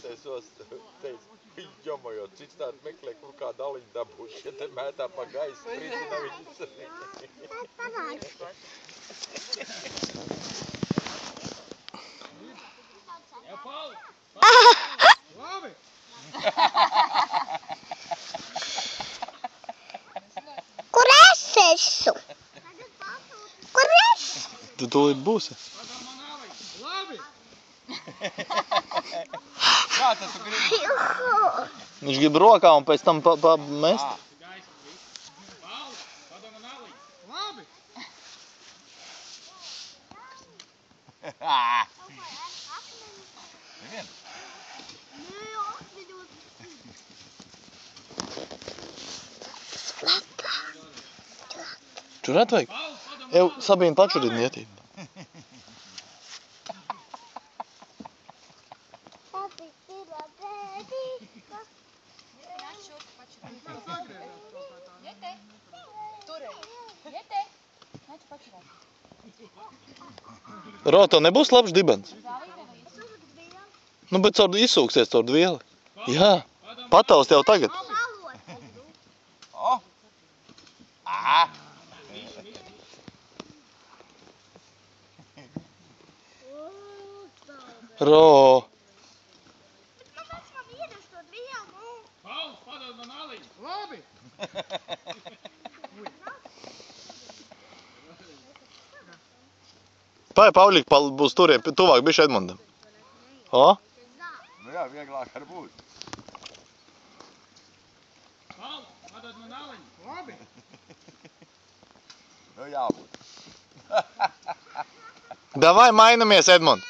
Doties ost, teica, viņi ģomojot, cits tādu meklē, kur kā daliņu dabūt. Ja te mētā pa gaisu, spritina viņus. Labi! Kur es esmu? Kur es? Tu tūlīt būsi. Labi! Kā tas tu gribi? Viņš grib rokā un pēc tam mest. Labi! Nevien. Čurēt vajag? Ev, Sabīna pačurini ietīt. Ro, tev nebūs labs dibens? Nu, bet izsūksies caur dvieli. Jā, pataust jau tagad. O! Ā! Ro, Labi! Pauļik būs turiem, tuvāk bišķi Edmundam. O? Nu jā, vieglāk var būt. Labi! Nu jābūt. Davai mainamies, Edmund.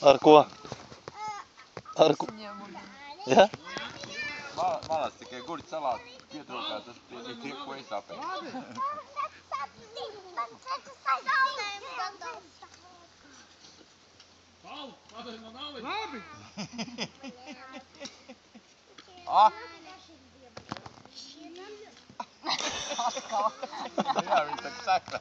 Ar ko? Ar ko? Jā? Malās tikai gurķi salāti pietrūkā, tas tie, ko es apēju. Labi! A? Jā, viņi tak saka.